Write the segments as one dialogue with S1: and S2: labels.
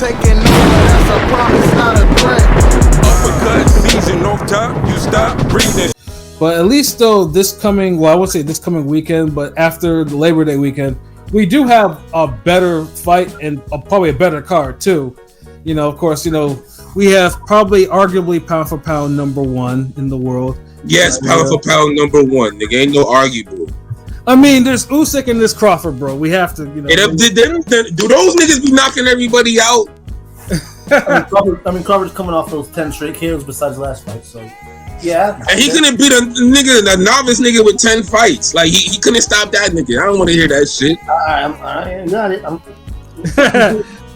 S1: taking over, that's a promise, not a threat.
S2: Uppercut season off top, you stop breathing.
S3: But at least though this coming weekend, but after the Labor Day weekend, we do have a better fight and probably a better card too. You know, of course, you know, we have probably arguably pound for pound number one in the world.
S4: Yes, pound for pound number one. Nigga, ain't no arguable.
S3: I mean, there's Usyk and there's Crawford, bro. We have to, you know.
S4: Do those niggas be knocking everybody out?
S5: Crawford's coming off those 10 straight KOs besides the last fight, so yeah.
S4: And he couldn't beat a novice nigga with 10 fights. Like he couldn't stop that nigga. I don't want to hear that shit.
S5: I got it.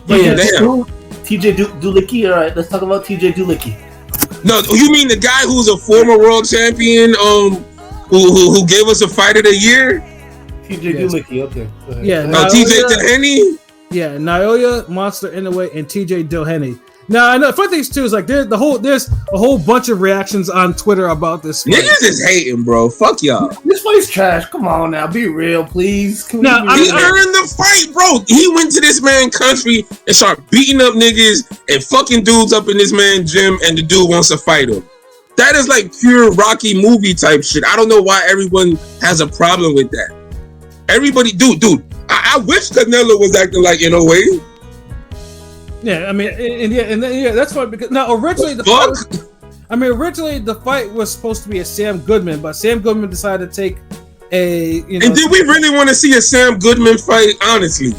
S4: Damn.
S5: TJ Dulicki. All right, let's talk about TJ Dulicki.
S4: No, you mean the guy who's a former world champion? Who gave us a fight of the year?
S5: TJ Dulicki. Okay.
S3: Yeah.
S4: TJ Doheny.
S3: Yeah, Naoya, Monster Inoue, and TJ Doheny. Now I know funny things too is like there's a whole bunch of reactions on Twitter about this fight.
S4: Niggas is hating, bro. Fuck y'all.
S5: This fight's trash. Come on now, be real, please.
S4: He earned the fight, bro. He went to this man's country and started beating up niggas and fucking dudes up in this man's gym, and the dude wants to fight him. That is like pure Rocky movie type shit. I don't know why everyone has a problem with that. Everybody, dude. I wish Canelo was acting like Inoue.
S3: Yeah, I mean, and that's fine because now originally the fight was supposed to be a Sam Goodman, but Sam Goodman decided to take a. You know,
S4: and did we really want to see a Sam Goodman fight? Honestly,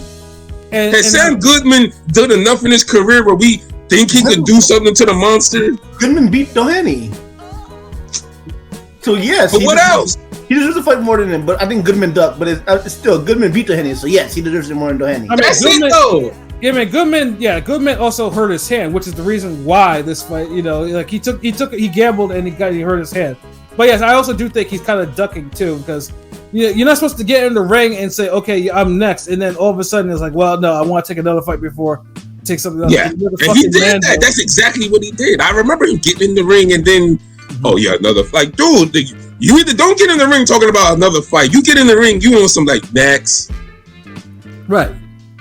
S4: has Sam Goodman done enough in his career where we think he could do something to the monster?
S5: Goodman beat Doheny. So yes,
S4: but what else?
S5: He deserves to fight more than him, but I think Goodman ducked. But it's still Goodman beat Doheny, so yes, he deserves it more than Doheny.
S3: I mean,
S4: that's it though.
S3: Yeah, man, Goodman also hurt his hand, which is the reason why this fight, you know, like he gambled and he hurt his hand. But yes, I also do think he's kind of ducking too, because you're not supposed to get in the ring and say, okay, I'm next, and then all of a sudden it's like, well, no, I want to take another fight before take something else.
S4: Yeah, and he did that. That's exactly what he did. I remember him getting in the ring and then, another fight, dude. You either don't get in the ring talking about another fight. You get in the ring, you want some like next,
S3: right?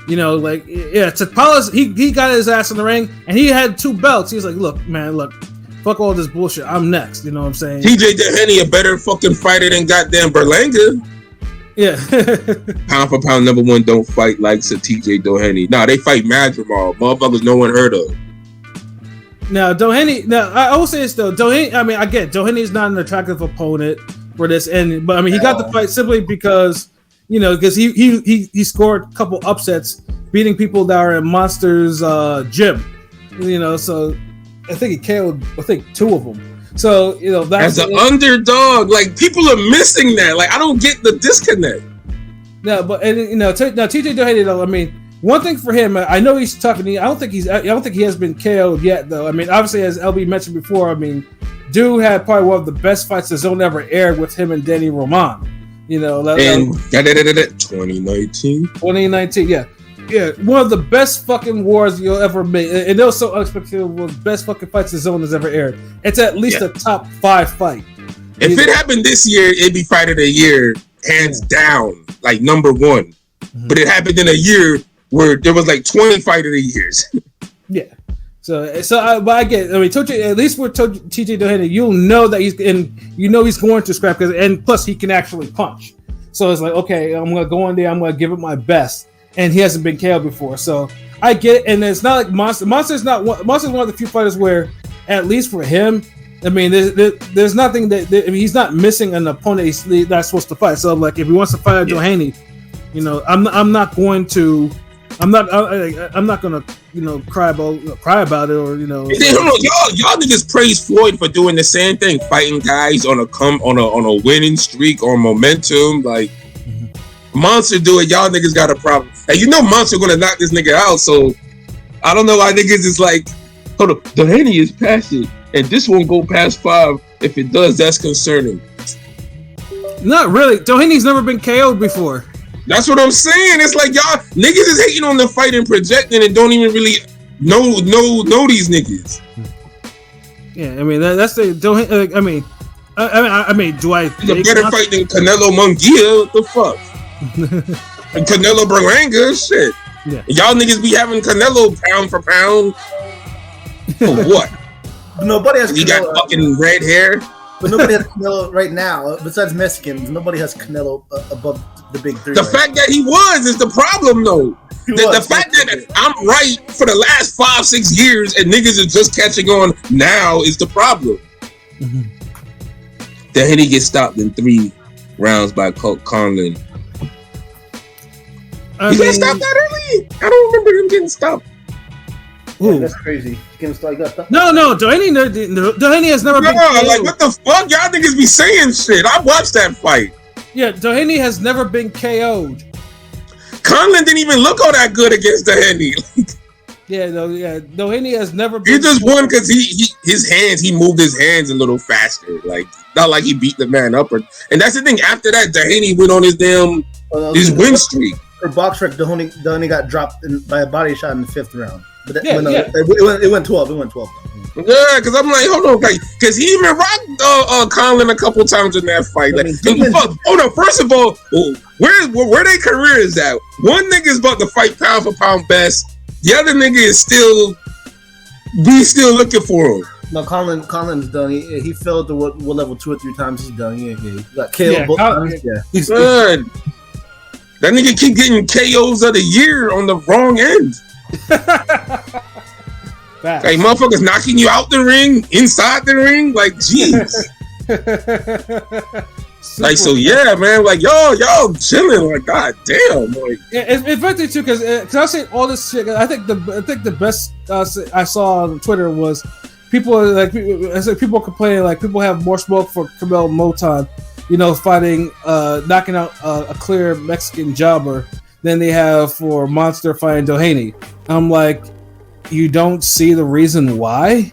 S3: You know, like, yeah, Tapala's, he got his ass in the ring, and he had 2 belts. He's like, look, fuck all this bullshit. I'm next. You know what I'm saying?
S4: TJ Doheny a better fucking fighter than goddamn Berlanga.
S3: Yeah.
S4: Pound for pound number one don't fight like TJ Doheny. Nah, they fight Madrigal. Motherfuckers no one heard of.
S3: Now, Doheny, I will say this, though. Doheny, I mean, I get Doheny's not an attractive opponent for this, but I mean, he got the fight simply because... You know, because he scored a couple upsets, beating people that are in Monster's gym. You know, so I think he KO'd 2 of them. So you know, that's
S4: as an underdog. Like people are missing that. Like I don't get the disconnect.
S3: No, but TJ Doheny though. I mean, one thing for him, I know he's tough, and I don't think he has been KO'd yet though. I mean, obviously as LB mentioned before, I mean, dude had probably one of the best fights the Zone ever aired with him and Danny Roman. You know,
S4: and 2019,
S3: yeah, one of the best fucking wars you'll ever make, and it was so unexpected. One of the best fucking fights the Zone has ever aired. It's at least a top 5 fight.
S4: If it happened this year, it'd be fight of the year, hands down, like number 1. Mm-hmm. But it happened in a year where there was like 20 fight of the years.
S3: Yeah. But I get. I mean, at least with TJ Doheny, you'll know that he's going to scrap and plus he can actually punch. So it's like, okay, I'm gonna go in there, I'm gonna give it my best, and he hasn't been KO'd before, so I get it. And it's not like Monster. Monster's one of the few fighters where, at least for him, I mean, there's nothing that I mean, he's not missing an opponent that's supposed to fight. So like, if he wants to fight Doheny, you know, I'm not going to. I'm not gonna, you know, cry about it or you know.
S4: Y'all niggas praise Floyd for doing the same thing, fighting guys on a winning streak or momentum. Like Monster do it, y'all niggas got a problem. And you know Monster gonna knock this nigga out. So I don't know why niggas is like, hold up, Doheny is past it, and this won't go past 5. If it does, that's concerning.
S3: Not really. Doheny's never been KO'd before.
S4: That's what I'm saying. It's like y'all niggas is hating on the fight and projecting and don't even really know these niggas.
S3: Yeah, I mean that's the don't. I mean, do I?
S4: It's a better fight than Canelo Munguia. What the fuck? And Canelo Berlanga, shit.
S3: Yeah.
S4: Y'all niggas be having Canelo pound for pound. For what?
S5: Nobody has
S4: He got fucking red hair.
S5: But nobody has Canelo right now. Besides Mexicans, nobody has Canelo above the big three.
S4: The fact that he was is the problem, though. The fact that I'm right for the last 5-6 years and niggas are just catching on now is the problem.
S3: Mm-hmm.
S4: Doheny gets stopped in 3 rounds by Conlon. He got stopped that early? I don't remember him getting stopped.
S5: Yeah, that's crazy. He got stopped.
S3: No, Doheny has never been KO'd.
S4: Like, what the fuck? Y'all niggas be saying shit. I watched that fight.
S3: Yeah, Doheny has never been KO'd.
S4: Conlon didn't even look all that good against Doheny.
S3: Doheny has never been.
S4: He just won because he moved his hands a little faster. Like, not like he beat the man up. And that's the thing. After that, Doheny went on his his win streak.
S5: For box rec, Doheny got dropped by a body shot in the 5th round. But it went 12. It went 12.
S4: Yeah, because I'm like, hold on, because he even rocked Conlon a couple times in that fight. Like, hold on. First of all, where their career is at? One nigga is about to fight pound for pound best. The other nigga is still looking for him.
S5: No, Conlon's done. He failed to what level 2 or 3 times he's done. He got KO'd both times. Yeah, he's
S4: good. That nigga keep getting KOs of the year on the wrong end. Like, motherfuckers knocking you out the ring, inside the ring. Like, jeez. Like, so yeah, man. Like, y'all chilling. Like, god damn. Like,
S3: yeah, it's funny too because I say all this shit. I think the best I saw on Twitter was people complaining like people have more smoke for Kamel Moton, fighting knocking out a clear Mexican jobber than they have for Monster fighting Doheny. I'm like, you don't see the reason why?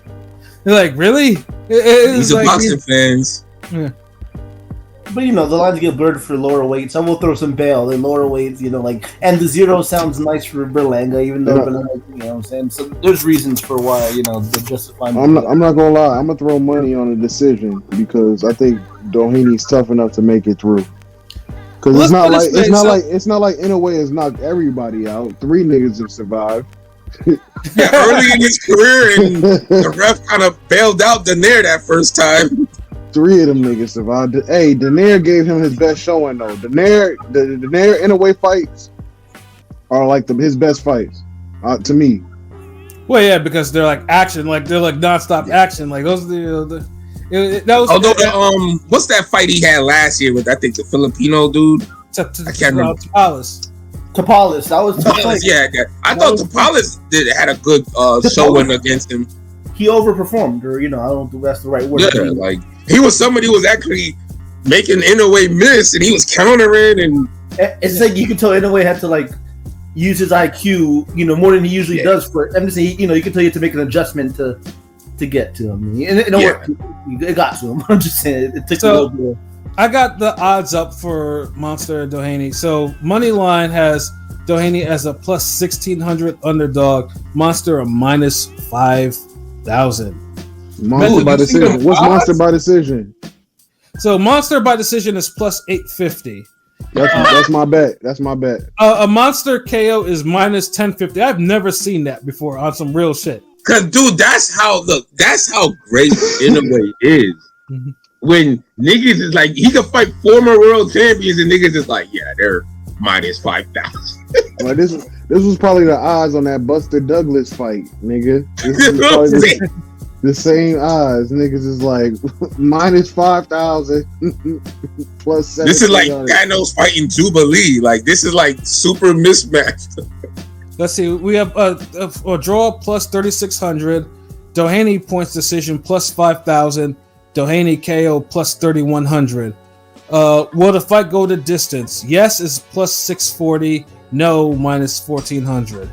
S3: They're like, really?
S4: These are boxing fans.
S3: Yeah.
S5: But the lines get blurred for lower weights. Some will throw some bail in lower weights, and the 0 sounds nice for Berlanga, even though Berlanga, what I'm saying. So there's reasons for why, they're justifying.
S6: I'm not gonna lie. I'm gonna throw money on a decision because I think Doheny's tough enough to make it through. Because it's not like Inoue has knocked everybody out. 3 niggas have survived.
S4: Yeah, early in his career, and the ref kind of bailed out Daenerys that first time.
S6: 3 of them niggas survived. Hey, Daenerys gave him his best showing though. The Daenerys Inoue fights are like his best fights to me.
S3: Well, yeah, because they're like action, like they're like nonstop action. Like those are
S4: what's that fight he had last year with I think the Filipino dude? I can't remember.
S5: Tapalis. That was
S4: Tapalis, yeah. I thought Tapalis had a good showing against him.
S5: He overperformed, or I don't think that's the right word.
S4: Yeah, like he was somebody who was actually making Inoue miss, and he was countering, and
S5: it's like you could tell Inoue had to like use his IQ, more than he usually does. For I'm just saying, you could tell you to make an adjustment to get to him, and it worked. It got to him. I'm just saying it took a little bit.
S3: I got the odds up for Monster and Doheny. So Moneyline has Doheny as a plus 1,600 underdog. Monster a minus 5,000.
S6: Monster by decision. What's Monster by decision?
S3: So Monster by decision is plus 850.
S6: That's my bet. That's my bet.
S3: A Monster KO is minus 1050. I've never seen that before on some real shit.
S4: Cause dude, that's how great Inoue is. Mm-hmm. When niggas is like, he can fight former world champions, and niggas is like, yeah, they're minus 5,000.
S6: Well, this was probably the odds on that Buster Douglas fight, nigga. This is probably the same odds. Niggas is like minus 5,000 plus 7.
S4: This is like Thanos fighting Jubilee. Like this is like super mismatched.
S3: Let's see. We have a draw plus 3,600. Doheny points decision plus 5,000. Doheny KO plus 3,100. Will the fight go the distance? Yes is plus 640. No minus 1,400.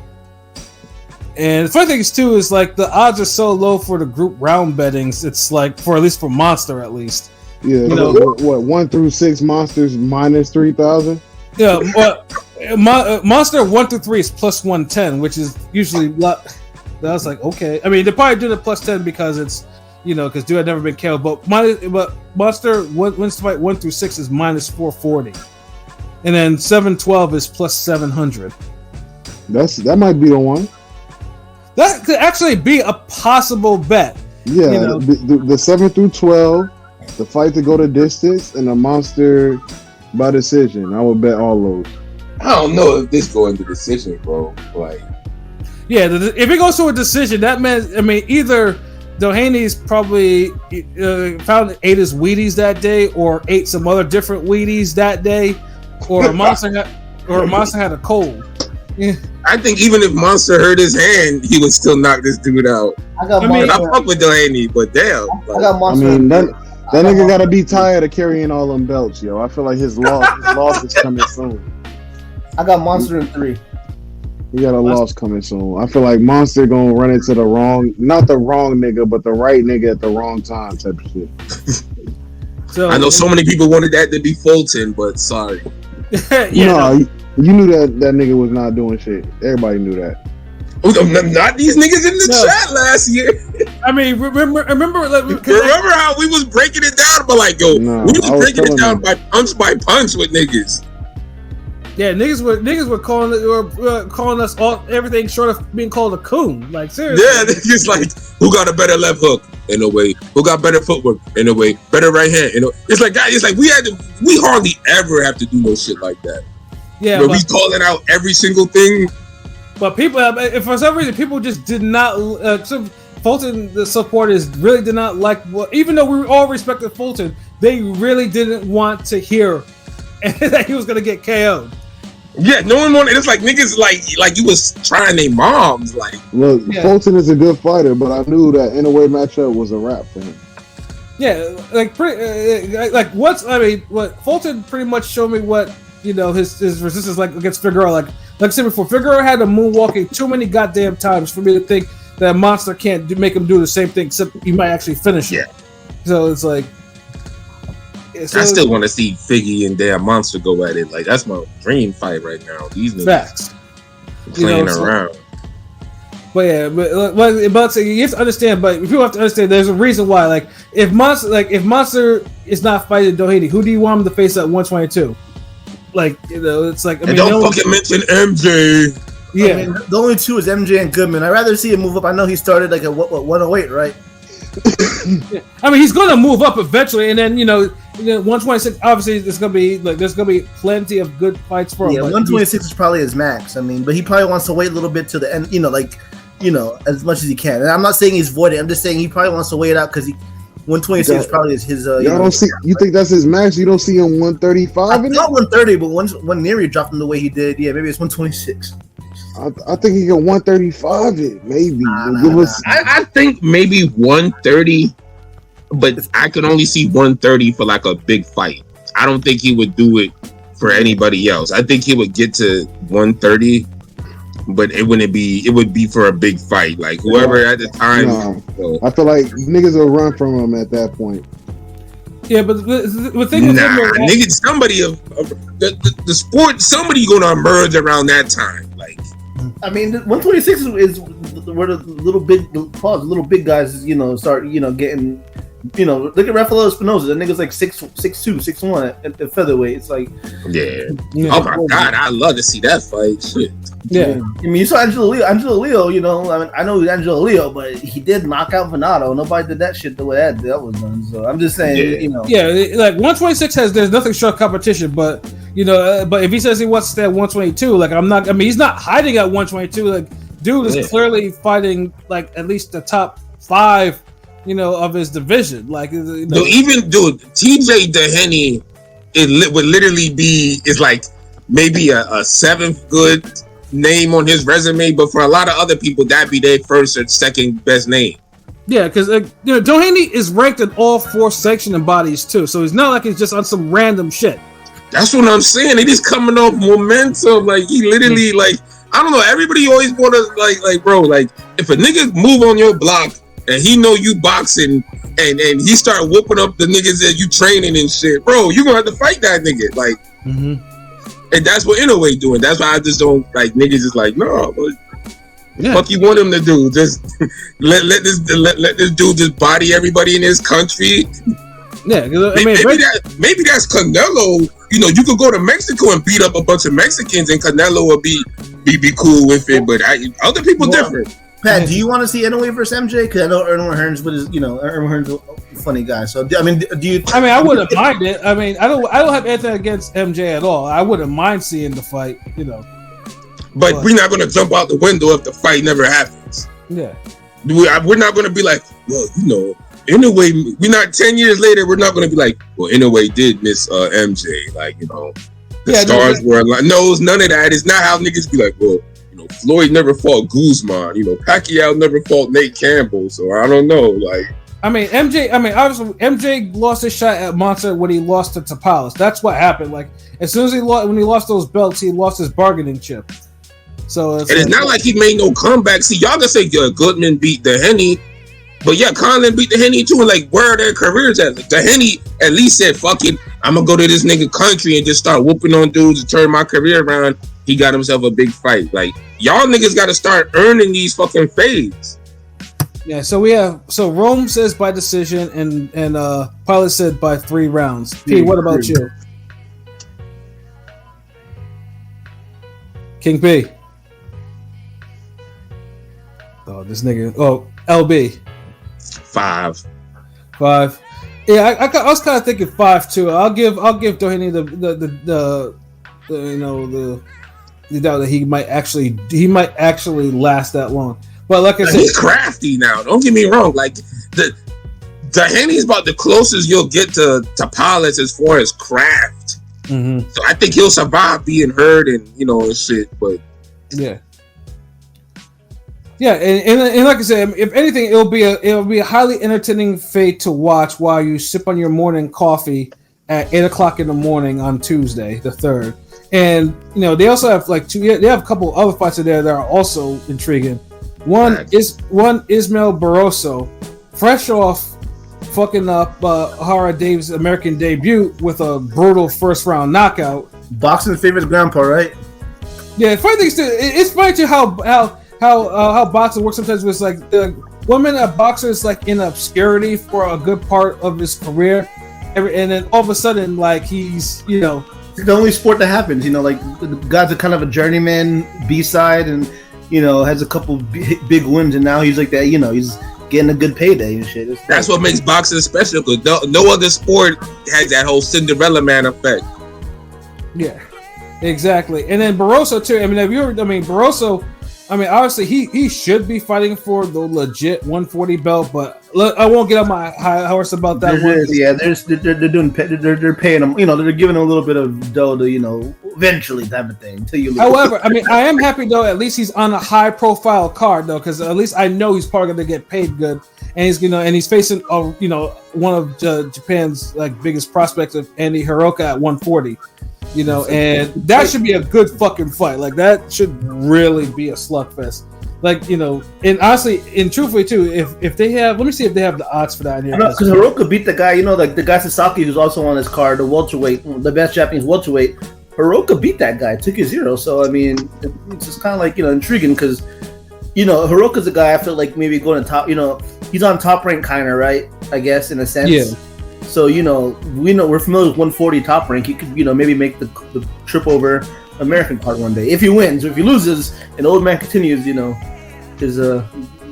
S3: And the funny thing is too is like the odds are so low for the group round bettings. It's like for at least for Monster at least.
S6: Yeah. What 1 through 6 Monsters minus 3,000?
S3: Yeah. But Monster 1 through 3 is plus 110, which is usually that was like okay. I mean they probably do the plus 10 because it's. Because dude had never been killed, but Monster wins the fight 1 through 6 is minus 440, and then 7-12 is plus 700.
S6: That might be the one.
S3: That could actually be a possible bet.
S6: Yeah,
S3: You know?
S6: the 7 through 12, the fight to go to distance, and the monster by decision. I would bet all those.
S4: I don't know if this go into decision, bro. Like,
S3: Yeah, if it goes to a decision, that means either Doheny's probably ate his Wheaties that day, or ate some other different Wheaties that day, or a monster had a cold. Yeah.
S4: I think even if Monster hurt his hand, he would still knock this dude out.
S5: I got
S3: I mean,
S5: Monster.
S4: I fuck with Doheny, but damn.
S5: I got
S6: I
S5: Monster.
S6: mean, that nigga gotta be tired of carrying all them belts, yo. I feel like his loss is coming soon.
S5: I got Monster in 3.
S6: He got a loss coming soon. I feel like Monster gonna run into not the wrong nigga, but the right nigga at the wrong time type of shit.
S3: So
S4: I know so many people wanted that to be Fulton, but sorry.
S6: You knew that nigga was not doing shit. Everybody knew that.
S4: Not these niggas in the chat last year.
S3: I mean, remember
S4: How we was breaking it down, but like, yo, we was breaking it down by punch with niggas.
S3: Yeah, niggas were calling us all everything short of being called a coon. Like seriously.
S4: Yeah, niggas like, who got a better left hook? In a way, who got better footwork? In a way, better right hand. It's like, guys, it's like we hardly ever have to do no shit like that.
S3: Yeah,
S4: where we calling out every single thing.
S3: But people, for some reason, people just did not. Fulton, the supporters, really did not like what. Even though we all respected Fulton, they really didn't want to hear that he was going to get KO'd.
S4: Yeah, no one wanted. It's like niggas like you was trying their moms. Like,
S6: look, Fulton is a good fighter, but I knew that Inoue matchup was a wrap for him.
S3: Yeah, what Fulton pretty much showed me what his resistance like against Figueroa. Like I said before, Figueroa had a moonwalking too many goddamn times for me to think that Monster can't make him do the same thing, except he might actually finish it. Yeah. So it's like. I
S4: still want to see Figgy and damn Monster go at it. Like, that's my dream fight right now. These niggas
S3: facts
S4: playing around.
S3: But yeah, but you have to understand. But people have to understand. There's a reason why. Like, if Monster is not fighting Doheny, who do you want him to face at 122? Like, it's like.
S4: And don't fucking mention MJ.
S3: Yeah,
S5: I mean, the only two is MJ and Goodman. I'd rather see him move up. I know he started like at 108, right?
S3: I mean, he's gonna move up eventually, and then 126. Obviously, there's gonna be plenty of good fights for him.
S5: Yeah, 126 is probably his max. I mean, but he probably wants to wait a little bit to the end. As much as he can. And I'm not saying he's voided. I'm just saying he probably wants to wait it out because 126 probably is his.
S6: Y'all don't see. You think that's his max? You don't see him 135?
S5: Not 130, but when Neri dropped him the way he did, yeah, maybe it's 126.
S6: I think he got 135 it, maybe.
S4: I think maybe 130, but I can only see 130 for like a big fight. I don't think he would do it for anybody else. I think he would get to 130, but it would be for a big fight. Like whoever at the time.
S6: No. I feel like niggas will run from him at that point.
S3: Yeah, but the thing with
S4: niggas, somebody of the sport, somebody gonna emerge around that time. Like,
S5: I mean, 126 is where the little big guys, start, getting, look at Rafael Espinosa. That nigga's like 6'2", 6'1" at the featherweight. It's like,
S4: oh my god, I love to see that fight. Shit.
S3: Yeah.
S5: I mean, you saw Angelo Leo. I mean, I know he's Angelo Leo, but he did knock out Venado. Nobody did that shit the way that was done. So I'm just saying,
S3: Yeah, like 126 there's nothing short competition, but but if he says he wants to stay at 122, like he's not hiding at 122. Like, dude is clearly fighting like at least the top 5, of his division. Like,
S4: no, even dude, TJ Doheny, would literally be like maybe a 7th good name on his resume, but for a lot of other people, that'd be their first or second best name.
S3: Yeah, because Doheny is ranked in all 4 sanctioning bodies too, so it's not like he's just on some random shit.
S4: That's what I'm saying. It is coming off momentum. Like, he literally, like, I don't know. Everybody always want to like, bro. Like, if a nigga move on your block and he know you boxing and he start whooping up the niggas that you training and shit, bro, you gonna have to fight that nigga. Like. Mm-hmm. And that's what Inoue doing. That's why I just don't like niggas. Is like, no, fuck you want him to do? Just let this dude just body everybody in his country.
S3: Yeah,
S4: maybe that's Canelo. You could go to Mexico and beat up a bunch of Mexicans, and Canelo will be be cool with it, but other people different.
S5: Pat, do you want to see Inoue versus MJ? Because I know Erwin Hearns, but Erwin Hearns is a funny guy. So I mean, do you?
S3: I mean, I wouldn't mind it. I mean, I don't have anything against MJ at all. I wouldn't mind seeing the fight,
S4: But we're not gonna jump out the window if the fight never happens.
S3: Yeah.
S4: We're not gonna be like, well, Inoue. We're not 10 years later. We're not gonna be like, well, Inoue did miss MJ. Like, the stars were aligned. No, it's none of that. It's not how niggas be like, well, Floyd never fought Guzman. Pacquiao never fought Nate Campbell. So I don't know. Like,
S3: I mean, MJ. I mean, obviously, MJ lost his shot at Monster when he lost to Tapales. That's what happened. Like, as soon as when he lost those belts, he lost his bargaining chip. So it's
S4: not like he made no comeback. See, y'all can say Goodman beat Doheny, but yeah, Conlon beat Doheny too. And like, where are their careers at? Like, Doheny at least said, "Fuck it, I'm gonna go to this nigga country and just start whooping on dudes and turn my career around." He got himself a big fight. Like, y'all niggas got to start earning these fucking fades.
S3: Yeah. So Rome says by decision, and Pilot said by 3 rounds. P, what about you? King P. Oh, this nigga. Oh, LB.
S4: 5.
S3: Yeah, I was kind of thinking 5 too. I'll give Doheny the doubt that he might actually last that long. But like I said,
S4: he's crafty now. Don't get me wrong. Like, Doheny's about the closest you'll get to Tapales as far as craft.
S3: Mm-hmm.
S4: So I think he'll survive being hurt and and shit. But
S3: yeah. And like I said, if anything, it'll be a highly entertaining fight to watch while you sip on your morning coffee at 8:00 in the morning on Tuesday, the 3rd. And they also have they have a couple other fights in there that are also intriguing. One Ismael Barroso, fresh off fucking up Hara Dave's American debut with a brutal first round knockout.
S5: Boxing's favorite grandpa, right?
S3: Yeah, funny thing is too, it's funny too how boxing works sometimes. With like the women a boxer is like in obscurity for a good part of his career, and then all of a sudden like he's
S5: It's the only sport that happens, like the guy's a kind of a journeyman B-side and, has a couple big wins and now he's like that, he's getting a good payday and shit.
S4: That's what makes boxing special because no other sport has that whole Cinderella Man effect.
S3: Yeah, exactly. And then Barroso too. I mean, Barroso, obviously he should be fighting for the legit 140 belt, but I won't get on my high horse about that one.
S5: Yeah, they're paying him. They're giving him a little bit of dough to eventually type of thing. Until you.
S3: However, I am happy though. At least he's on a high profile card though, because at least I know he's probably going to get paid good, and he's facing one of Japan's like biggest prospects of Andy Hiroka at 140. And that should be a good fucking fight. Like that should really be a slugfest. Like and honestly, and truthfully too, if they have, let me see if they have the odds for that in here.
S5: Because Hiroka beat the guy, like the guy Sasaki who's also on his card, the welterweight, the best Japanese welterweight. Hiroka beat that guy, took his 0. So it's just kind of like intriguing because Hiroka's a guy I feel like maybe going to top. He's on top rank kind of, right? I guess in a sense.
S3: Yeah.
S5: So we're familiar with 140 top rank. He could maybe make the trip over American card one day if he wins. If he loses, and the old man continues, his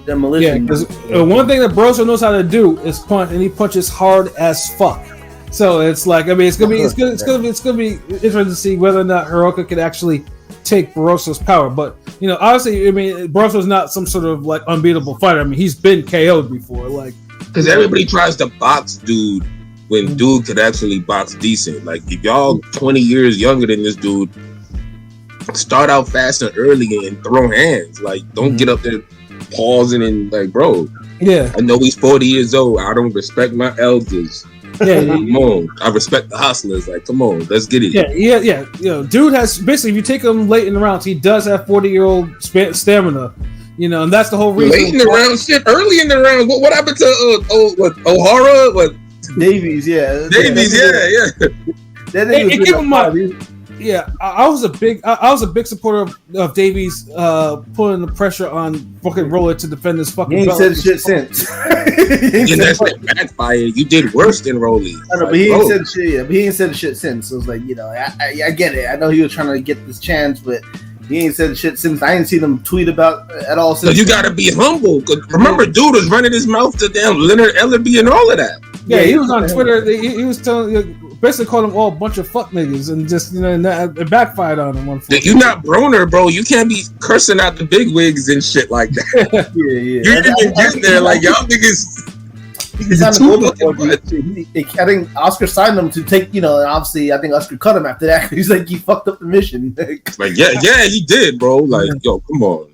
S5: demolition.
S3: Yeah, because one thing that Barroso knows how to do is punch, and he punches hard as fuck. So it's like it's gonna be interesting to see whether or not Hiroka can actually take Barroso's power. But obviously, Barroso's not some sort of like unbeatable fighter. He's been KO'd before, like
S4: because everybody tries to box dude when dude could actually box decent. Like if y'all 20 years younger than this dude, start out fast and early and throw hands. Like don't get up there pausing and like, bro.
S3: Yeah,
S4: I know he's 40 years old. I don't respect my elders.
S3: Yeah,
S4: come on. I respect the hustlers. Like, come on, let's get it.
S3: Yeah. Dude has basically, if you take him late in the rounds, he does have 40-year-old stamina. And that's the whole reason.
S4: Late in the round, shit. Early in the round, what happened to O'Hara? What
S5: Davies? Yeah.
S3: Hey, give him my. Yeah, I was a big supporter of Davies putting the pressure on fucking Roller to defend this fucking belt.
S5: He ain't said shit since.
S4: And that shit backfired. You did worse than Rolly.
S5: I know, but he ain't said shit. Yeah, but he ain't said shit since. So it was like, I get it. I know he was trying to get this chance, but He ain't said shit since. I ain't seen him tweet about at all since.
S4: So you gotta be humble. Cause remember, dude was running his mouth to damn Leonard Ellerby and all of that.
S3: Yeah, he was on Twitter. He was telling, basically calling them all a bunch of fuck niggas, and just it backfired on him.
S4: You're not Broner, bro. You can't be cursing out the big wigs and shit like that.
S5: Yeah.
S4: You didn't even get there, like y'all niggas.
S5: I think Oscar signed him to take, and obviously I think Oscar cut him after that. He's like, he fucked up the mission.
S4: Like, yeah, he did, bro. Like, yo, come on.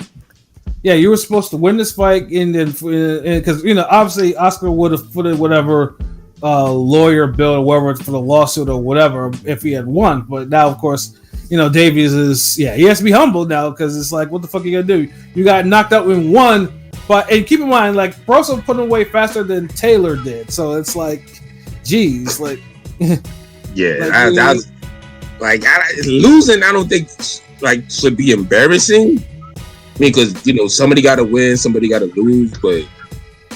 S3: Yeah, you were supposed to win this fight, and then because obviously Oscar would have put in whatever lawyer bill or whatever for the lawsuit or whatever if he had won. But now, of course, Davies he has to be humble now because it's like, what the fuck are you gonna do? You got knocked out in one. But and keep in mind, like Barroso put him away faster than Taylor did, so it's like, geez, like,
S4: yeah, losing. I don't think like should be embarrassing. I mean, because somebody got to win, somebody got to lose, but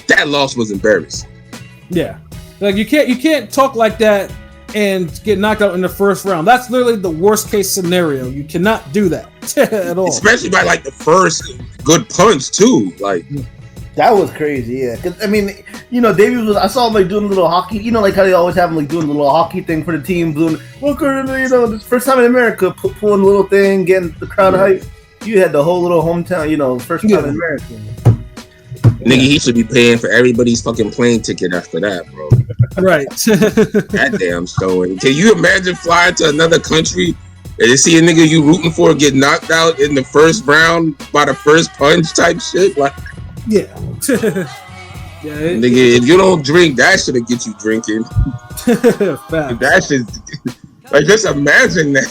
S4: that loss was embarrassing.
S3: Yeah, like you can't talk like that and get knocked out in the first round. That's literally the worst case scenario. You cannot do that at all,
S4: especially by like the first good punch too. Like
S5: that was crazy. Yeah, because I mean, Davies was. I saw him like doing a little hockey. Like how they always have him like doing a little hockey thing for the team, doing this first time in America, pulling a little thing, getting the crowd hype. You had the whole little hometown, first time in America.
S4: Nigga, he should be paying for everybody's fucking plane ticket after that, bro.
S3: Right.
S4: That damn showing. Can you imagine flying to another country and you see a nigga you rooting for get knocked out in the first round by the first punch type shit? Like,
S3: yeah.
S4: Nigga, if you don't drink, that should get you drinking. That shit, like, just imagine that.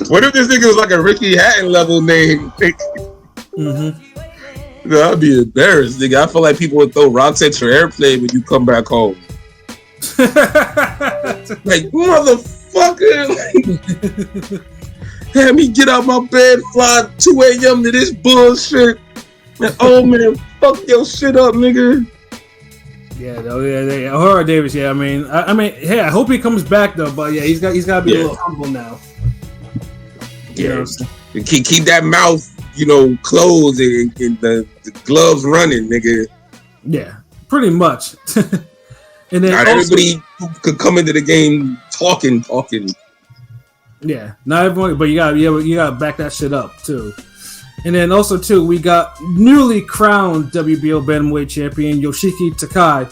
S4: What if this nigga was like a Ricky Hatton level name?
S3: Mm-hmm.
S4: I'd be embarrassed, nigga. I feel like people would throw rocks at your airplane when you come back home. Like, motherfucker. Had me get out my bed, fly 2 a.m. to this bullshit. And, oh, man, fuck your shit up, nigga.
S3: Yeah, though, yeah. Horror Davis, yeah. I mean, hey, I hope he comes back though. But yeah, he's got to be a little humble now.
S4: Yeah, keep that mouth, closed and the gloves running, nigga.
S3: Yeah, pretty much. And then
S4: not everybody could come into the game talking.
S3: Yeah, not everyone, but you gotta back that shit up too. And then also too, we got newly crowned WBO bantamweight champion Yoshiki Takai,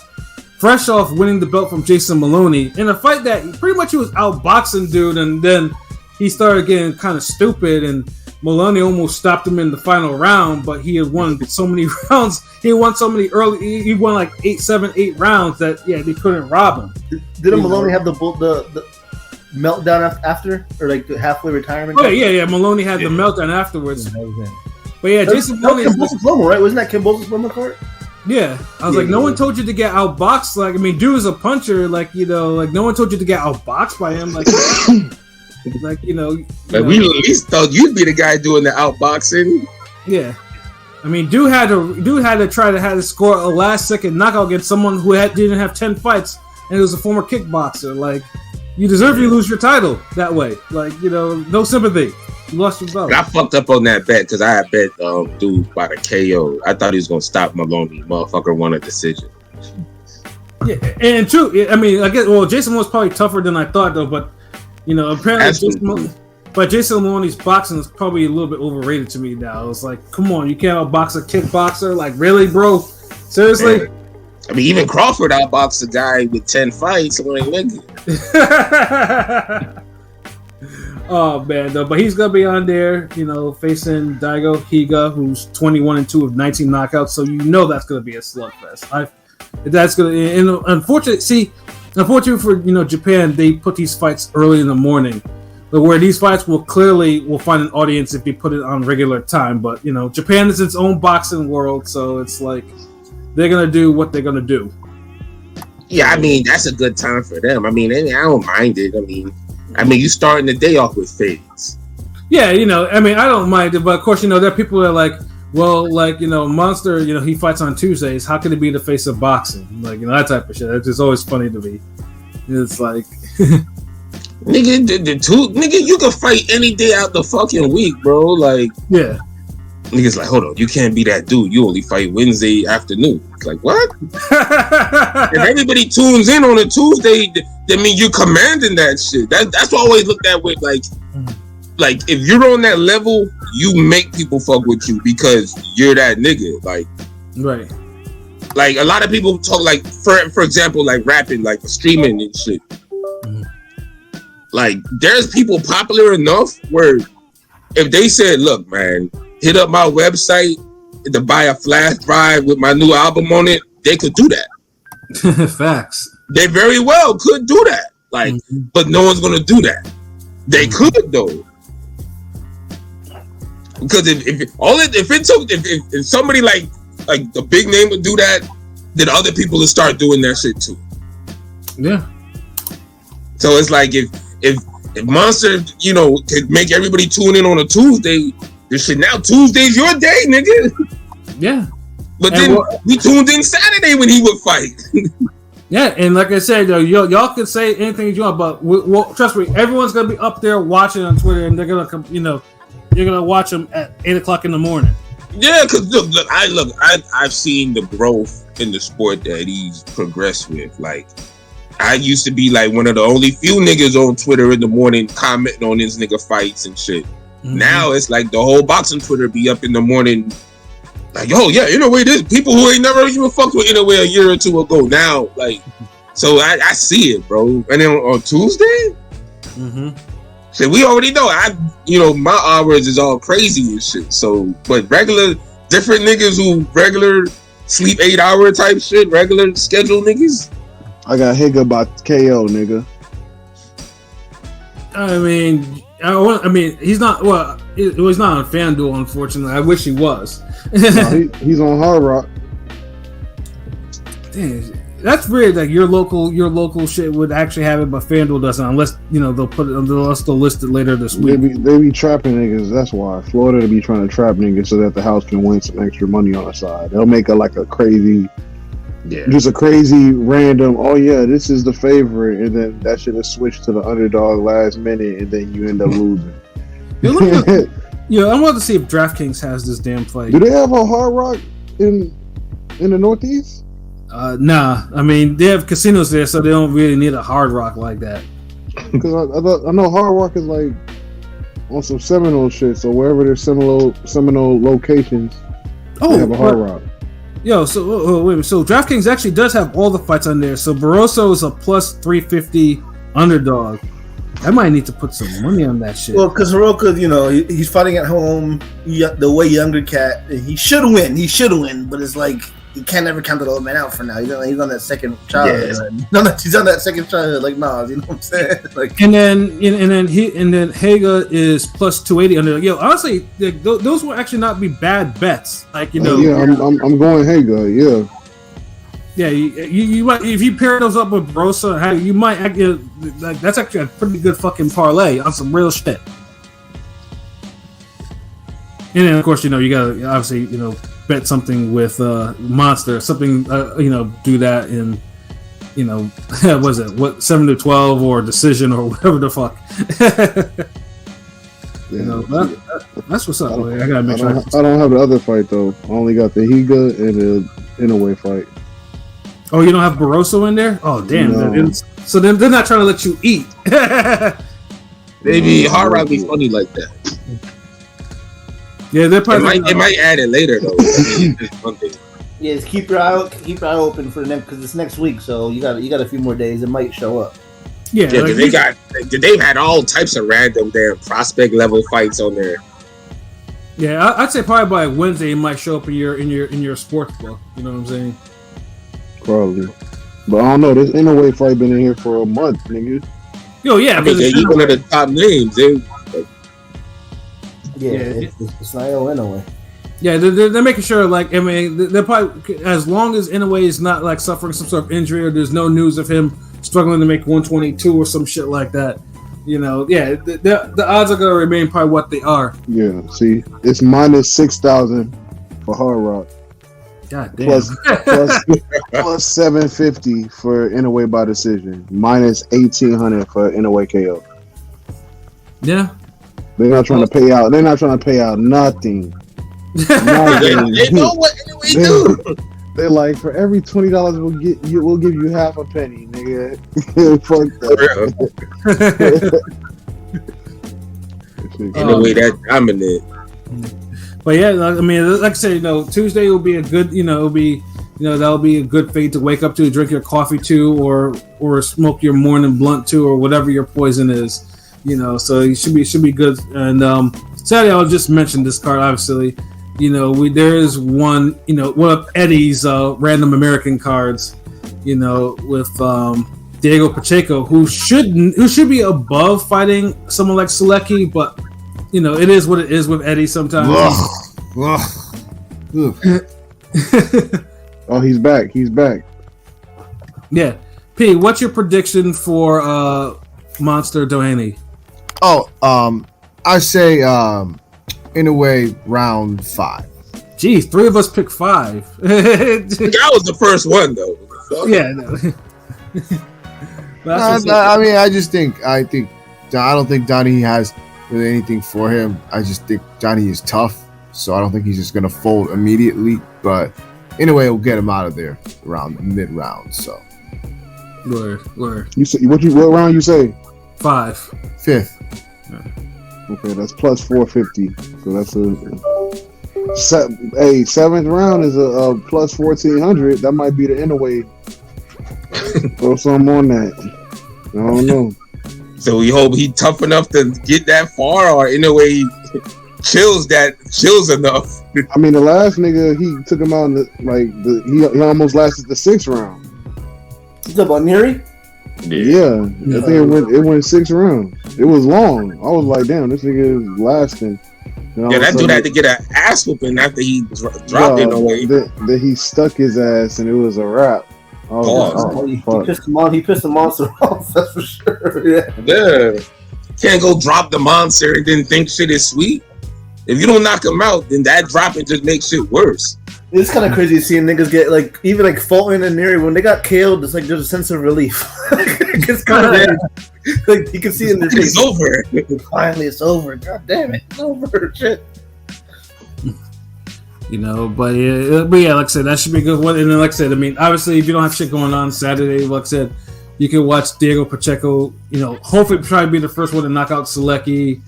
S3: fresh off winning the belt from Jason Maloney in a fight that pretty much he was outboxing dude, and then he started getting kind of stupid, and Maloney almost stopped him in the final round, but he had won so many rounds. He won so many early. He won like 8 rounds that they couldn't rob him.
S5: Didn't Maloney have the meltdown after, or like the halfway retirement?
S3: Oh yeah. Maloney had the meltdown afterwards. But yeah, Jason Maloney.
S5: Kimbosa's promo, right? Wasn't that Kimbosa's promo card?
S3: Yeah, I was like, no one told you to get outboxed. Like, I mean, dude is a puncher. Like, like no one told you to get outboxed by him. Like. Like, we
S4: at least thought you'd be the guy doing the outboxing.
S3: Yeah, I mean, dude had to try to score a last second knockout against someone who didn't have 10 fights, and it was a former kickboxer. Like, you deserve to lose your title that way. Like, no sympathy. You lost your belt.
S4: I fucked up on that bet because I had bet dude by the KO. I thought he was gonna stop Maloney. Motherfucker won a decision.
S3: Yeah, and true. I mean, I guess. Well, Jason was probably tougher than I thought, though, but. Apparently, Jason Maloney's boxing is probably a little bit overrated to me now. It's like, come on, you can't outbox a kickboxer? Like, really, bro? Seriously?
S4: Man. I mean, even Crawford outboxed a guy with 10 fights. I'm like, nigga.
S3: Oh, man, though. But he's going to be on there, facing Daigo Higa, who's 21-2 of 19 knockouts. So that's going to be a slugfest. That's going to... And unfortunately for Japan, they put these fights early in the morning, but where these fights will find an audience if they put it on regular time. But Japan is its own boxing world, so it's like they're gonna do what they're gonna do.
S4: Yeah, I mean that's a good time for them. I mean, I don't mind it. I mean, you starting the day off with fades.
S3: Yeah, I mean, I don't mind it, but of course, there are people that are like, well, like, Monster, he fights on Tuesdays. How can he be the face of boxing? Like, that type of shit. It's just always funny to me. It's like...
S4: Nigga, nigga, you can fight any day out the fucking week, bro. Like,
S3: yeah.
S4: Niggas like, hold on, you can't be that dude. You only fight Wednesday afternoon. It's like, what? If everybody tunes in on a Tuesday, that mean you're commanding that shit. That's what I always look that way. Like if you're on that level, you make people fuck with you because you're that nigga. Like,
S3: right.
S4: Like a lot of people talk like, for example, like rapping, like streaming and shit. Like there's people popular enough where if they said, look, man, hit up my website to buy a flash drive with my new album on it, they could do that.
S3: Facts.
S4: They very well could do that. Like, but no one's gonna do that. They could though. Because if somebody like the big name would do that, then other people would start doing that shit too.
S3: Yeah.
S4: So it's like if Monster, could make everybody tune in on a Tuesday, this shit now Tuesday's your day, nigga.
S3: Yeah.
S4: But then we tuned in Saturday when he would fight.
S3: Yeah, and like I said, though, y'all can say anything you want, but trust me, everyone's gonna be up there watching on Twitter, and they're gonna come. You're gonna watch them at 8:00 in the morning. Yeah,
S4: because look, I've seen the growth in the sport that he's progressed with. Like, I used to be like one of the only few niggas on Twitter in the morning commenting on his nigga fights and shit. Mm-hmm. Now it's like the whole boxing Twitter be up in the morning. Like, oh yeah, Inoue, there's people who ain't never even fucked with Inoue a year or two ago. Now, like, so I see it, bro. And then on Tuesday, so we already know. My hours is all crazy and shit. So, but different niggas who regular sleep 8-hour type shit, regular schedule niggas.
S6: I got Higa by KO, nigga.
S3: I mean, he's not. Well, he's not on FanDuel, unfortunately. I wish he was.
S6: No, he's on Hard Rock.
S3: Dang, that's weird. Like your local shit would actually have it, but FanDuel doesn't, unless they'll put it. Unless they'll list it later this week.
S6: They be trapping niggas. That's why Florida be trying to trap niggas so that the house can win some extra money on the side. They'll make a crazy. Yeah. Just a crazy random, oh yeah, this is the favorite, and then that shit is switched to the underdog last minute, and then you end up losing.
S3: I want to see if DraftKings has this damn fight.
S6: Do they have a Hard Rock in the Northeast?
S3: Nah. I mean, they have casinos there, so they don't really need a Hard Rock like that.
S6: Because I know Hard Rock is like on some Seminole shit, so wherever there's Seminole locations, they have a Hard Rock.
S3: Yo, so wait a minute. So DraftKings actually does have all the fights on there. So Barroso is a plus 350 underdog. I might need to put some money on that shit.
S5: Well, because Hiroka, he's fighting at home. The way younger cat, he should win. He should win, but it's like you can't ever count the old man out for now. He's on that second childhood. Yeah. He's on that second childhood, like Nas. You know what I'm saying? Like, and then
S3: Haga is plus 280 under. Yo, honestly, those will actually not be bad bets. Like
S6: Yeah, I'm going Haga. Yeah.
S3: Yeah, you might, if you pair those up with Brosa, you might like that's actually a pretty good fucking parlay on some real shit. And then of course you gotta obviously bet something with Monster, something do that in what is it, 7-12 or decision or whatever the fuck. That's what's up. I gotta make sure.
S6: I don't have the other fight though. I only got the Higa and the Inoue fight.
S3: Oh, you don't have Barroso in there? Oh, damn. No. So then they're not trying to let you eat.
S4: Maybe Hard Rock be funny like that.
S3: Yeah, they're probably.
S4: They might add it later though.
S5: Yeah, just keep your eye open for the next, because it's next week. So you got a few more days. It might show up.
S3: Yeah,
S4: they've had all types of random damn prospect level fights on there.
S3: Yeah, I'd say probably by Wednesday it might show up in your sports book. You know what I'm saying?
S6: Probably, but I don't know. This Inoue fight been in here for a month, nigga.
S3: Yo, yeah,
S4: he's one of the top names.
S5: It's Inoue.
S3: Yeah, they're making sure. Like, I mean, they're probably, as long as Inoue is not like suffering some sort of injury or there's no news of him struggling to make 122 or some shit like that. The odds are gonna remain probably what they are.
S6: Yeah, see, it's minus 6,000 for Hard Rock.
S3: God damn.
S6: plus 750 for Inoue by decision, minus 1800 for Inoue KO.
S3: Yeah.
S6: They're not trying to pay out. They're not trying to pay out nothing.
S4: They know what Inoue do.
S6: They're like, for every $20 we'll give you half a penny, nigga. Fuck that.
S4: Inoue that dominant.
S3: But yeah, I mean, like I said, Tuesday will be a good, that'll be a good fate to wake up to, drink your coffee to, or smoke your morning blunt to, or whatever your poison is, So it should be good. And Saturday, I'll just mention this card. Obviously, there is one, one of Eddie's random American cards, with Diego Pacheco, who should be above fighting someone like Selecki, but. It is what it is with Eddie sometimes.
S6: Oh, he's back. He's back.
S3: Yeah. P, what's your prediction for Monster Doheny?
S7: Oh, I say Inoue round 5.
S3: Geez, 3 of us picked 5.
S4: That was the first one, though.
S3: Yeah. No.
S7: I don't think Donnie has really anything for him. I just think Johnny is tough, so I don't think he's just gonna fold immediately. But anyway, we'll get him out of there around mid-round. So,
S3: word.
S6: You say what round you say?
S3: 5.
S7: 5th.
S6: Okay, that's plus 450. So that's a 7th round is a plus 1400. That might be the Inoue. Throw something on that. I don't know.
S4: So we hope he tough enough to get that far, or in a way he chills enough.
S6: I mean, the last nigga he took him out he almost lasted the 6th round.
S5: You talking about Neri?
S6: Yeah. I think it went 6 rounds. It was long. I was like, damn, this nigga is lasting.
S4: Yeah, that dude had to get an ass whooping after he dropped it away.
S6: Then he stuck his ass and it was a wrap.
S5: He pissed the monster off, that's for sure.
S4: Yeah. Can't go drop the monster and then think shit is sweet. If you don't knock him out, then that dropping just makes shit worse.
S5: It's kind of crazy seeing niggas get even Fulton and Neri when they got killed. It's like there's a sense of relief. It's kind of you can see in their face.
S4: It's over.
S5: Finally, it's over. God damn it, it's over. Shit.
S3: But yeah, like I said, that should be a good one. And then, like I said, I mean, obviously, if you don't have shit going on Saturday, like I said, you can watch Diego Pacheco. Hopefully, try to be the first one to knock out Selecki.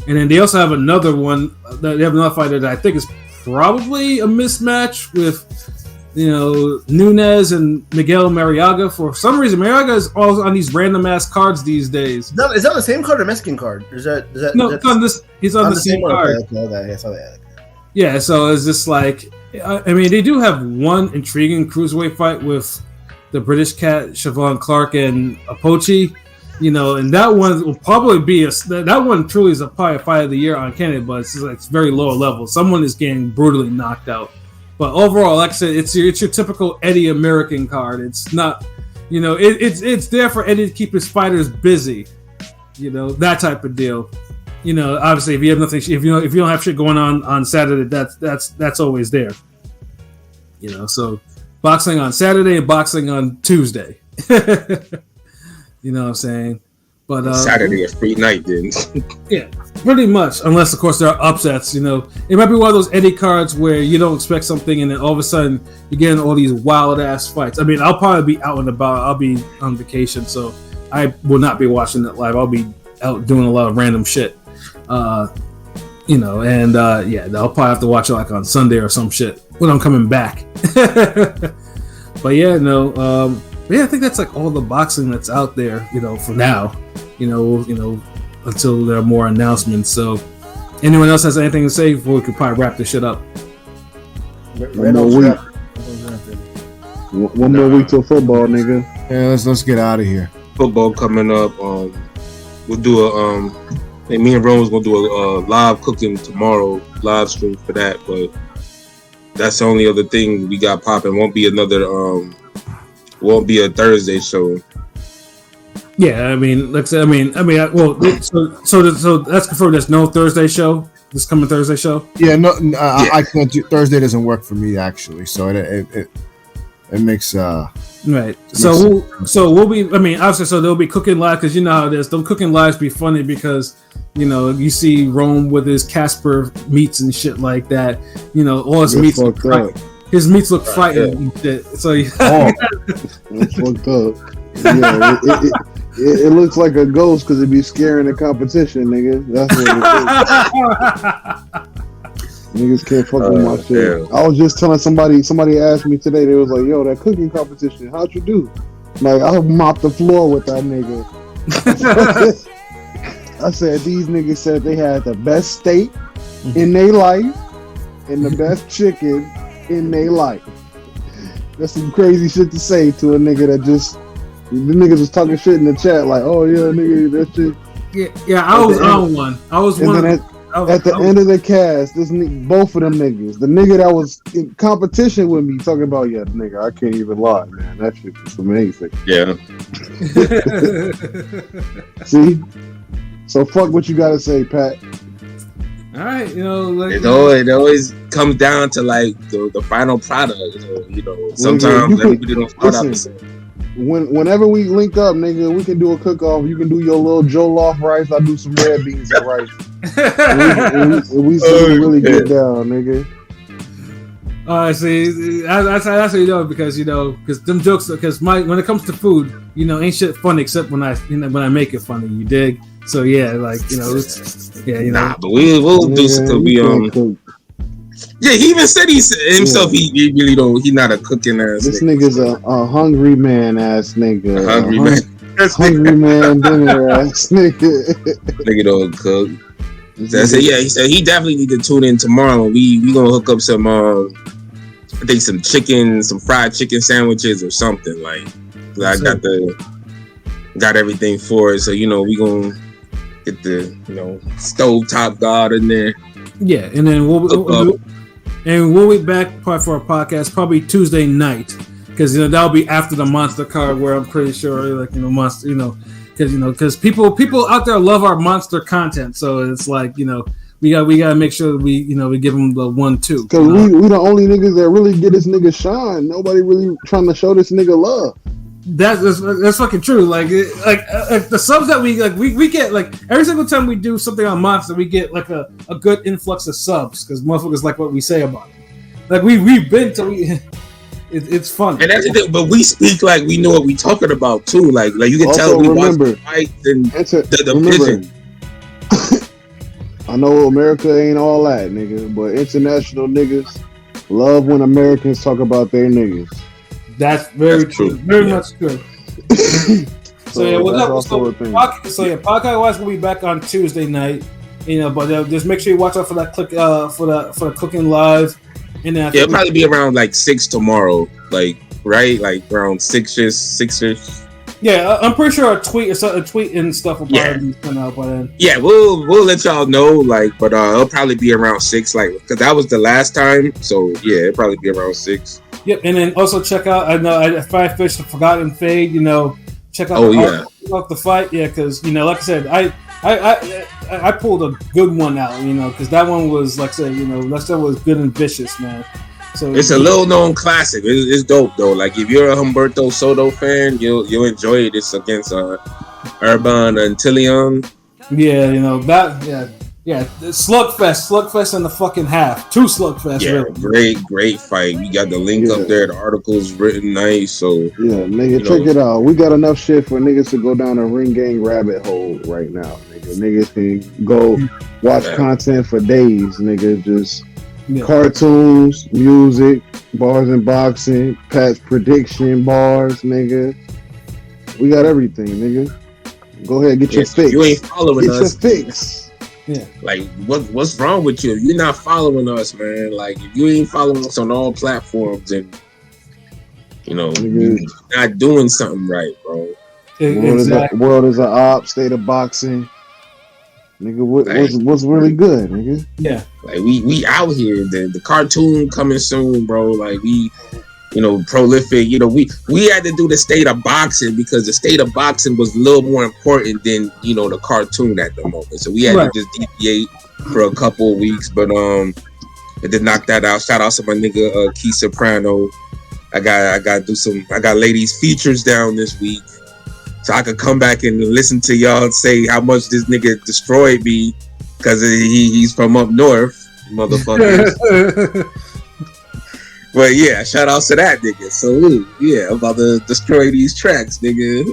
S3: And then they also have another one. They have another fighter that I think is probably a mismatch with, Nunes and Miguel Mariaga. For some reason, Mariaga is always on these random ass cards these days.
S5: Is that the same card or Mexican card? Is that
S3: no? He's on the same card.
S5: Okay, I saw that.
S3: Yeah, so it's just like, I mean, they do have one intriguing cruiserweight fight with the British cat Siobhan Clark and Apochi, and that one will probably be that one truly is probably a fight of the year on Canada, but it's very low level. Someone is getting brutally knocked out, but overall, like I said, it's your typical Eddie American card. It's not, it's there for Eddie to keep his fighters busy, that type of deal. Obviously, if you have nothing, if you don't have shit going on Saturday, that's always there. So boxing on Saturday and boxing on Tuesday. You know what I'm saying? But
S4: Saturday is free night, then.
S3: Yeah, pretty much. Unless, of course, there are upsets. It might be one of those Eddie cards where you don't expect something, and then all of a sudden you're getting all these wild ass fights. I mean, I'll probably be out and about. I'll be on vacation, so I will not be watching it live. I'll be out doing a lot of random shit. I'll probably have to watch it on Sunday or some shit when I'm coming back. But yeah, I think that's all the boxing that's out there, for now, until there are more announcements. So, anyone else has anything to say before we could probably wrap this shit up?
S6: One more week till football, nigga.
S7: Yeah, let's get out of here.
S4: Football coming up. We'll do me and Ron was gonna do a live cooking tomorrow, live stream for that, but that's the only other thing we got popping. Won't be a Thursday show.
S3: Yeah, I mean, let's say, so that's confirmed. There's no Thursday show. this coming Thursday show?
S7: Yeah, I can't do Thursday. Doesn't work for me actually, so it makes
S3: right. So we'll be. I mean, obviously, so they'll be cooking live because you know how it is. They'll cooking lives be funny because you know you see Rome with his Casper meats and shit like that. You know, all his meats. His meats look frightening and shit. So
S6: it's fucked up. Yeah, it looks like a ghost because it be scaring the competition, nigga. That's what it is. Niggas can't fuck with my shit. I was just telling somebody asked me today, they was like, yo, that cooking competition, how'd you do? Like, I mopped the floor with that nigga. I said, these niggas said they had the best steak in their life and the best chicken in their life. That's some crazy shit to say to a nigga that just, the niggas was talking shit in the chat like, oh yeah, nigga, that shit.
S3: Yeah, I was on one. I was one.
S6: At the end of the cast, both of them niggas, the nigga that was in competition with me, talking about, yeah, nigga, I can't even lie, man. That shit was amazing.
S4: Yeah.
S6: See? So fuck what you gotta say, Pat.
S3: All right, you know, like,
S4: it always comes down to like the final product. You know, sometimes everybody don't start out the same.
S6: Whenever we link up, nigga, we can do a cook-off. You can do your little jolof rice. I do some red beans and rice. we really get down, nigga.
S3: See, that's how you know because them jokes. Because when it comes to food, you know, ain't shit funny except when I make it funny. You dig? So yeah, like you know,
S4: Nah, but we'll do some. Yeah, he even said himself. Yeah. He really don't. He not a cooking ass.
S6: This nigga's a hungry man ass nigga.
S4: Hungry man.
S6: Hungry man dinner ass nigga.
S4: Nigga don't cook. So I said, yeah. He said he definitely need to tune in tomorrow. We gonna hook up some. I think some chicken, some fried chicken sandwiches or something like. I got everything for it. So you know we gonna get the stovetop god in there.
S3: Yeah, and then we'll be back for our podcast probably Tuesday night because that'll be after the monster card where I'm pretty sure monster because people out there love our monster content, so it's like we gotta make sure that we give them the 1-2
S6: because we the only niggas that really get this nigga shine. Nobody really trying to show this nigga love.
S3: That's fucking true. Like the subs that we get like every single time we do something on Monster, we get like a good influx of subs because motherfuckers like what we say about it. Like we've been to it's fun.
S4: And that's the thing, but we speak like we know what we talking about too. Like you can also tell we watch the fights and the division.
S6: I know America ain't all that, nigga, but international niggas love when Americans talk about their niggas.
S3: That's very true. Very much true. Podcast wise, we'll be back on Tuesday night. But just make sure you watch out for that click for the cooking live. And then
S4: it'll probably be around like 6 tomorrow, like right, like around 6ish.
S3: Yeah, I'm pretty sure a tweet and stuff will probably be coming out by then.
S4: Yeah, we'll let y'all know, but it'll probably be around 6, because that was the last time. So yeah, it'll probably be around 6.
S3: Yep, and then also check out Five Fish the Forgotten Fade. Check out the fight. Yeah, because like I said, I pulled a good one out. Because that one was like I said, that was good and vicious, man. So
S4: it's a little known classic. It's dope though. Like if you're a Humberto Soto fan, you'll enjoy it. It's against Urban Antillion.
S3: Yeah, Yeah, Slugfest in the fucking half. 2 Slugfest.
S4: Yeah,
S3: really.
S4: great fight. We got the link up there. The article's written nice. So
S6: yeah, nigga, check it out. We got enough shit for niggas to go down a ring gang rabbit hole right now. Niggas can go watch content for days. Nigga, just cartoons, music, bars and boxing, Pat's prediction bars. Nigga, we got everything. Nigga, go ahead, get your fix.
S4: You ain't following us.
S6: Get your fix.
S3: Yeah.
S4: Like what's wrong with you? If you're not following us, man, like if you ain't following us on all platforms and you're not doing something right, bro.
S6: World is an op, state of boxing. Nigga, what's really good, nigga?
S3: Yeah.
S4: Like we out here. The cartoon coming soon, bro. Like we prolific. We had to do the state of boxing because the state of boxing was a little more important than the cartoon at the moment. So we had to just deviate for a couple of weeks, but it did knock that out. Shout out to my nigga Key Soprano. I got ladies features down this week, so I could come back and listen to y'all say how much this nigga destroyed me because he's from up north, motherfucker. But yeah, shout out to that nigga. So yeah, I'm about to destroy these tracks, nigga.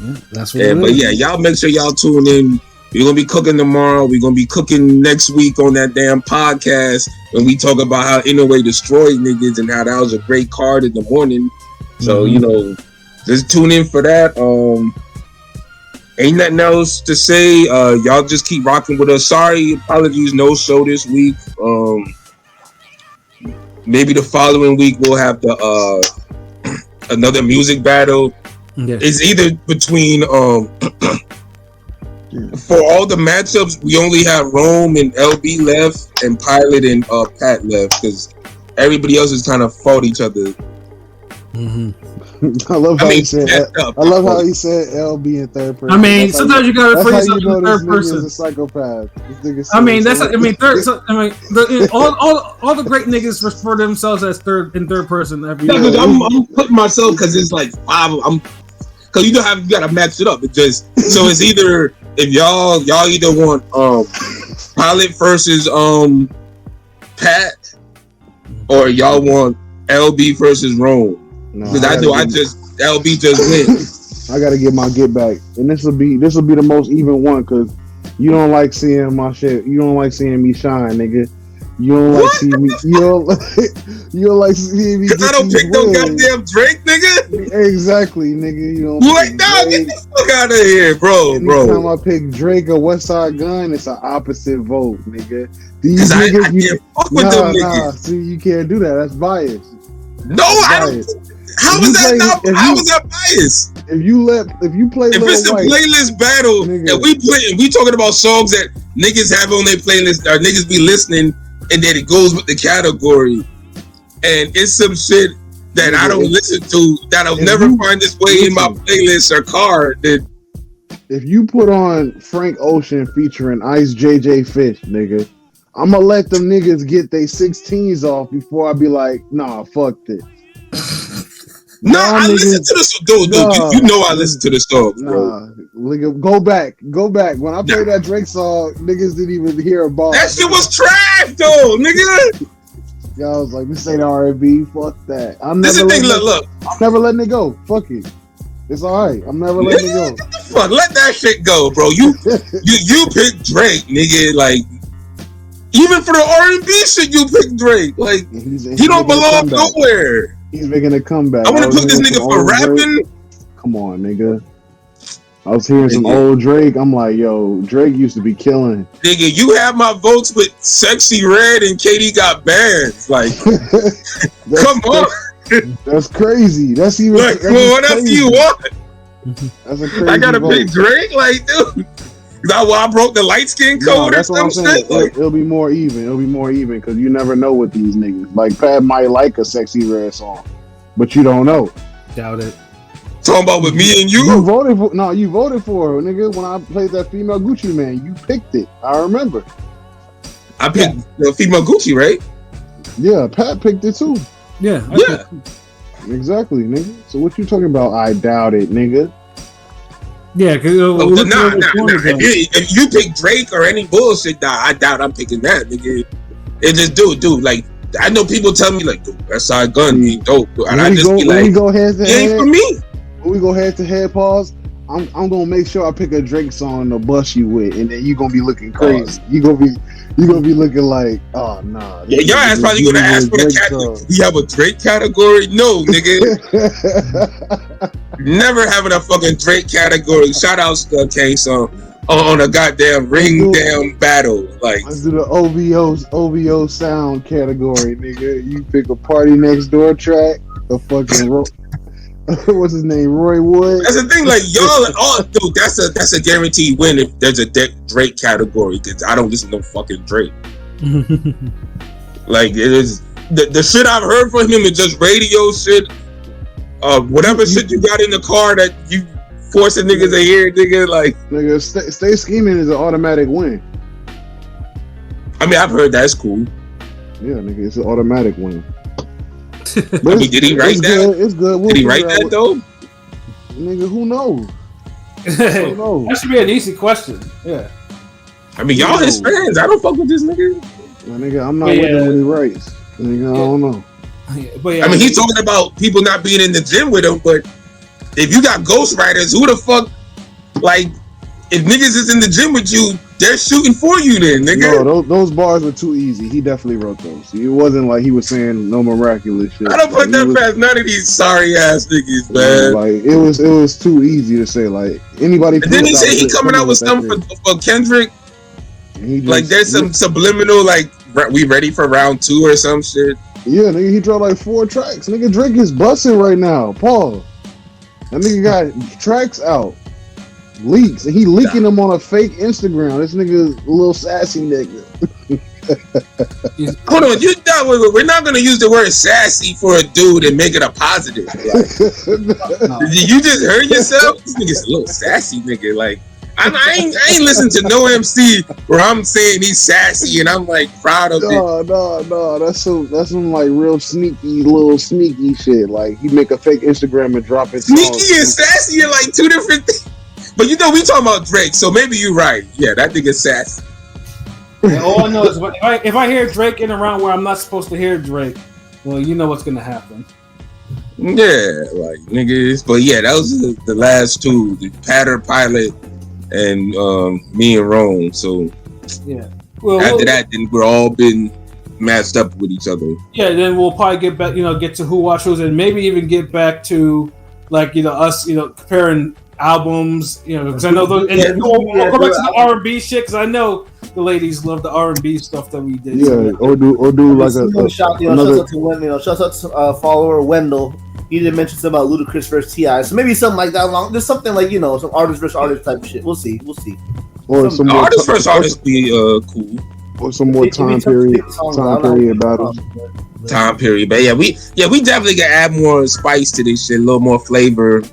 S3: Yeah, that's what.
S4: But yeah, y'all make sure y'all tune in. We're gonna be cooking tomorrow. We're gonna be cooking next week on that damn podcast when we talk about how Inoue destroyed niggas and how that was a great card in the morning. So you know, just tune in for that. Ain't nothing else to say. Y'all just keep rocking with us. Sorry, apologies, no show this week. Maybe the following week we'll have the another music battle. Yeah. It's either between for all the matchups, we only have Rome and LB left, and Pilot and Pat left because everybody else is kind of fought each other.
S6: I love how he said. I love how he said LB in third person.
S3: I mean, sometimes you gotta refer yourself in third person.
S6: Is a psychopath.
S3: I mean, that's. I mean, third. So, I mean, all the great niggas refer themselves as in third person every.
S4: Yeah, I'm putting myself because it's like five. Because you gotta match it up. It just so it's either if y'all either want Pilot versus Pat, or y'all want LB versus Rome. Because LB just win.
S6: I gotta get my get back, and this will be the most even one because you don't like seeing my shit. You don't like seeing me shine, nigga. You don't like seeing me. You don't like seeing me.
S4: Because I don't pick no goddamn Drake, nigga.
S6: Exactly, nigga. You don't.
S4: Like, nah, get the fuck out of here, bro.
S6: Anytime I pick Drake or Westside Gun, it's an opposite vote, nigga. These niggas,
S4: I can't fuck with them niggas.
S6: See, you can't do that. That's bias.
S4: No, I don't. How is that bias?
S6: If you play,
S4: if it's a playlist battle nigga, and we talking about songs that niggas have on their playlist or niggas be listening, and then it goes with the category, and it's some shit that I don't listen to that I'll never find this way in my playlist or card.
S6: If you put on Frank Ocean featuring Ice JJ Fish, nigga, I'm gonna let them niggas get their 16s off before I be like, nah, fuck this.
S4: No, I listen to the song. Dude, you know I listen to the song, bro.
S6: Nigga, go back. When I played that Drake song, niggas didn't even hear a bar.
S4: That shit was trash, though, nigga.
S6: Yeah, I was like, this ain't R&B. Fuck that.
S4: This is the thing. Look.
S6: I'm never letting it go. Fuck it. It's all right. I'm never letting it go.
S4: Get the fuck, let that shit go, bro. You pick Drake, nigga. Like, even for the R&B shit, you pick Drake. Like, he don't belong nowhere.
S6: He's making a comeback.
S4: I want to put this nigga for rapping.
S6: Drake. Come on, nigga. I was hearing some old Drake. I'm like, yo, Drake used to be killing.
S4: Nigga, you have my votes with Sexy Red and Katie Got Bands. Like, come on.
S6: That's crazy. That's even.
S4: Like, what else do you want?
S6: That's a crazy
S4: I gotta
S6: vote.
S4: pick Drake, like, dude. Is that why I broke the light skin code or some shit? Like,
S6: it'll be more even. It'll be more even because you never know with these niggas. Like Pat might like a Sexy Red song, but you don't know.
S3: Doubt it.
S4: Talking about with me and you?
S6: You voted for her, nigga. When I played that female Gucci Man, you picked it. I remember.
S4: I picked the female Gucci, right?
S6: Yeah, Pat picked it too.
S3: Yeah.
S6: Exactly, nigga. So what you talking about? I doubt it, nigga.
S3: Yeah, because
S4: nah. If you pick Drake or any bullshit, I doubt I'm picking that, nigga. It just dude. Like, I know people tell me like, dude, Westside Gun ain't dope, and I just be like,
S6: we go head to head,
S4: ain't for me.
S6: When we go head to head, pause. I'm gonna make sure I pick a Drake song to bust you with, and then you gonna be looking crazy. You gonna be looking like, oh nah.
S4: Yeah, your ass probably gonna ask for a category. You have a Drake category? No, nigga. Never having a fucking Drake category. Shout out to K song on a goddamn ring down battle. Like,
S6: let's do the OVO sound category, nigga. You pick a Party Next Door track, a fucking what's his name, Roy Wood.
S4: That's the thing, like y'all, dude. That's a guaranteed win if there's a Drake category because I don't listen to no fucking Drake. Like, it is the shit I've heard from him is just radio shit. Whatever shit you got in the car that you forcing niggas to hear, nigga. Like,
S6: nigga, stay scheming is an automatic win.
S4: I mean, I've heard that's cool.
S6: Yeah, nigga, it's an automatic win.
S4: I mean, did he write that?
S6: Good, it's good.
S4: Did he write that though?
S6: Nigga, who knows? Who knows?
S3: That should be an easy question. Yeah.
S4: I mean, y'all his fans. I don't fuck with this nigga.
S6: My nigga, I'm not with him when he writes. Nigga, I don't know.
S3: But yeah,
S4: I mean, he's talking about people not being in the gym with him, but if you got ghostwriters, who the fuck, like, if niggas is in the gym with you, they're shooting for you then, nigga.
S6: No, those bars were too easy. He definitely wrote those. It wasn't like he was saying no miraculous shit.
S4: I don't put that past none of these sorry ass niggas, man.
S6: Like, it was too easy to say, like, anybody.
S4: And then he said he coming out with something for Kendrick. Like, there's some subliminal, like, we ready for round 2 or some shit.
S6: Yeah, nigga, he dropped like 4 tracks. Nigga, Drake is busting right now. Paul. That nigga got tracks out. Leaks. And he leaking them on a fake Instagram. This nigga's a little sassy nigga.
S4: Hold on, we're not gonna use the word sassy for a dude and make it a positive. Like, you just heard yourself? This nigga's a little sassy nigga. Like, I ain't listened to no MC where I'm saying he's sassy and I'm like proud of it.
S6: No. That's some like real little sneaky shit. Like, he make a fake Instagram and drop it.
S4: Sneaky and sassy are like 2 different things. But you know, we talking about Drake, so maybe you're right. Yeah, that nigga's sassy.
S3: Yeah, all I know is if I hear Drake in a round where I'm not supposed to hear Drake, well, you know what's gonna happen.
S4: Yeah, like niggas. But yeah, that was the last 2, the Patter Pilot and me and Rome. So
S3: yeah. Well,
S4: after that, then we're all been matched up with each other.
S3: Yeah, then we'll probably get back, get to who watch who's, and maybe even get back to like us, comparing albums, because I know those. And we'll go back to the R&B shit because I know the ladies love the R&B stuff that we did.
S6: Yeah, or do like another.
S5: Shout out to Wendell. Shout out to follower Wendell. He did mention something about Ludacris versus T.I. So maybe something like that. There's something like some artist versus artist type shit. We'll see.
S6: Or some
S4: artist versus artist be cool.
S6: Or some more time period battles.
S4: Time period, but yeah, we definitely gotta add more spice to this shit, a little more flavor.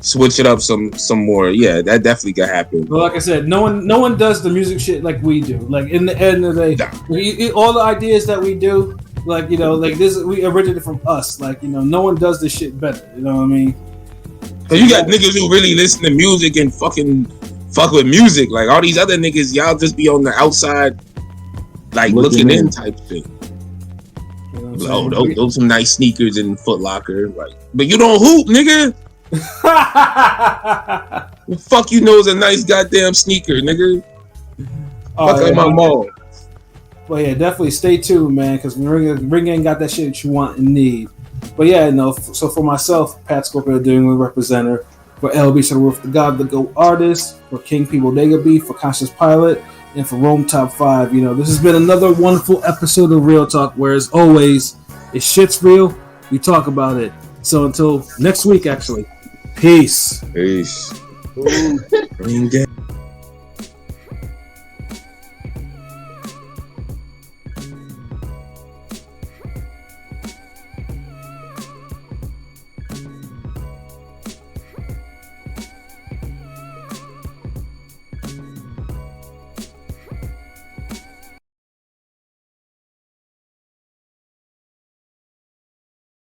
S4: Switch it up some more. Yeah, that definitely could happen.
S3: Well, like I said, no one does the music shit like we do. Like in the end of the day, all the ideas that we do, like like this, we originated from us. Like no one does this shit better. You know what I mean?
S4: So you got niggas who really listen to music and fucking fuck with music. Like all these other niggas, y'all just be on the outside, like looking in type shit. Those some nice sneakers in Foot Locker, like, but you don't hoop, nigga. The fuck you know is a nice goddamn sneaker, nigga. Fuck up my mall.
S3: Well, yeah, definitely stay tuned, man, because Ring ain't got that shit that you want and need. But yeah, so for myself, Pat Scorpio doing the representative, for LB Shadow Wolf, the God, the Go artist, for King P Bodega B, for Conscious Pilot, and for Rome Top 5. This has been another wonderful episode of Real Talk, where as always, if shit's real, we talk about it. So until next week, actually. Peace.
S4: Ring